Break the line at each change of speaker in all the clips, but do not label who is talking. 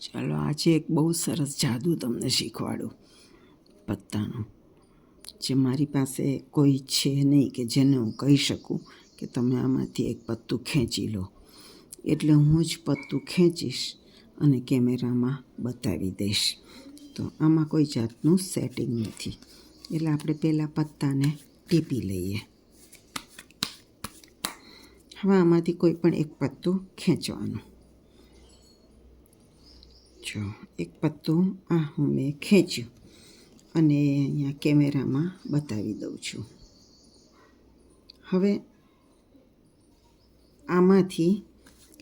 ચાલો આજે એક બહુ સરસ જાદુ તમને શીખવાડું પત્તાનું, જે મારી પાસે કોઈ છે નહીં કે જેને હું કહી શકું કે તમે આમાંથી એક પત્તું ખેંચી લો. એટલે હું જ પત્તું ખેંચીશ અને કેમેરામાં બતાવી દઈશ. તો આમાં કોઈ જાતનું સેટિંગ નથી. એટલે આપણે પહેલાં પત્તાને ટીપી લઈએ. હવે આમાંથી કોઈ પણ એક પત્તું ખેંચવાનું. જો એક પત્તું આ હું મેં ખેંચ્યું અને અહીંયા કેમેરામાં બતાવી દઉં છું. હવે આમાંથી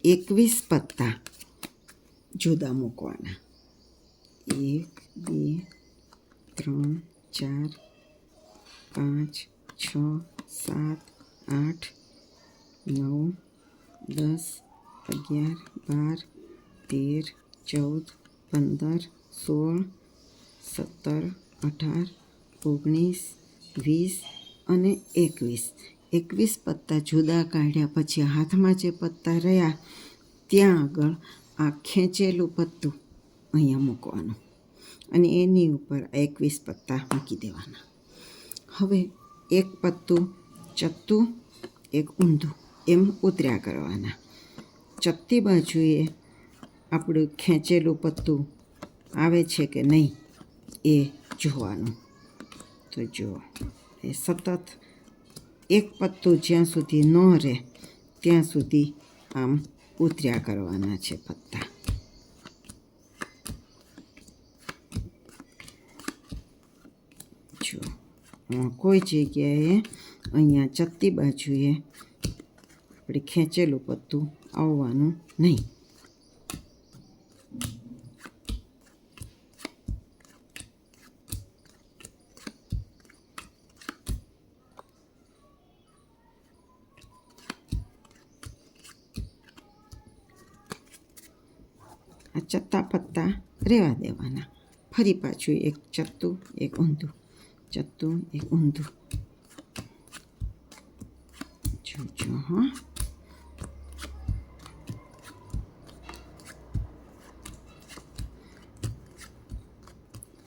21 પત્તા જુદા મૂકવાના. 1 2 3 4 5 6 7 8 9 10 11 12 13 14 15 16 17 18 19 20 અને 21 પત્તા જુદા કાઢ્યા પછી હાથમાં જે પત્તા રહ્યા ત્યાં આગળ આ ખેંચેલું પત્તું અહીંયા મૂકવાનું અને એની ઉપર 21 પત્તા મૂકી દેવાના. હવે એક પત્તું ચત્તું એક ઊંધું એમ ઉતર્યા કરવાના. ચત્તી બાજુએ આપણું ખેંચેલું પત્તું આવે છે કે નહીં એ જોવાનું. તો જુઓ, એ સતત એક પત્તું જ્યાં સુધી ન રહે ત્યાં સુધી આમ ઉતર્યા કરવાના છે પત્તા. જો કોઈ જગ્યાએ અહીંયા ચત્તી બાજુએ આપણે ખેંચેલું પત્તું આવવાનું નહીં. આ ચત્તા પત્તા રહેવા દેવાના. ફરી પાછું એક ચત્તું એક ઊંધું, ચત્તું એક ઊંધું. જોજો હા.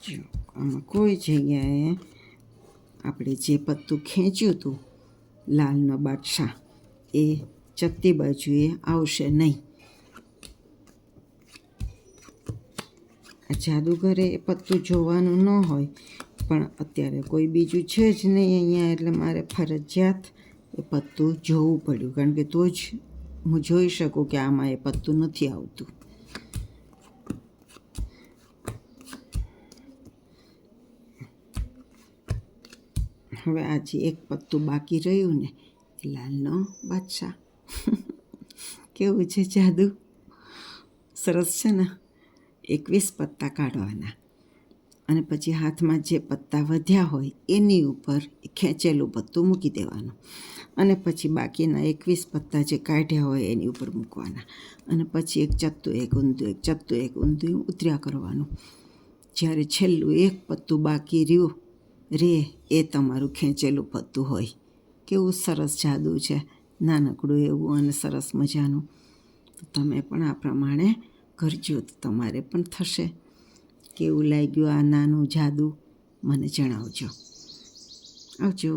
જો આમાં કોઈ જગ્યાએ આપણે જે પત્તું ખેંચ્યું હતું લાલનો બાદશાહ એ ચત્તી બાજુએ આવશે નહીં. આ જાદુગરે એ પત્તું જોવાનું ન હોય, પણ અત્યારે કોઈ બીજું છે જ નહીં અહીંયા, એટલે મારે ફરજિયાત એ પત્તું જોવું પડ્યું, કારણ કે તો જ હું જોઈ શકું કે આમાં એ પત્તું નથી આવતું. હવે આજે એક પત્તું બાકી રહ્યું ને એ લાલનો બાદશાહ. કેવું છે જાદુ? સરસ છે ને? 21 પત્તા કાઢવાના અને પછી હાથમાં જે પત્તા વધ્યા હોય એની ઉપર ખેંચેલું પત્તું મૂકી દેવાનું અને પછી બાકીના 21 પત્તા જે કાઢ્યા હોય એની ઉપર મૂકવાના અને પછી એક ચત્તું એક ઊંધું એક ચત્તું એક ઊંધું ઉતર્યા કરવાનું. જ્યારે છેલ્લું એક પત્તું બાકી રહ્યું રે એ તમારું ખેંચેલું પત્તું હોય. કેવું સરસ જાદુ છે, નાનકડું એવું અને સરસ મજાનું. તો તમે પણ આ પ્રમાણે કરજો તો તમારે પણ થશે. કેવું લાગ્યું આ નાનું જાદુ મને જણાવજો. આવજો.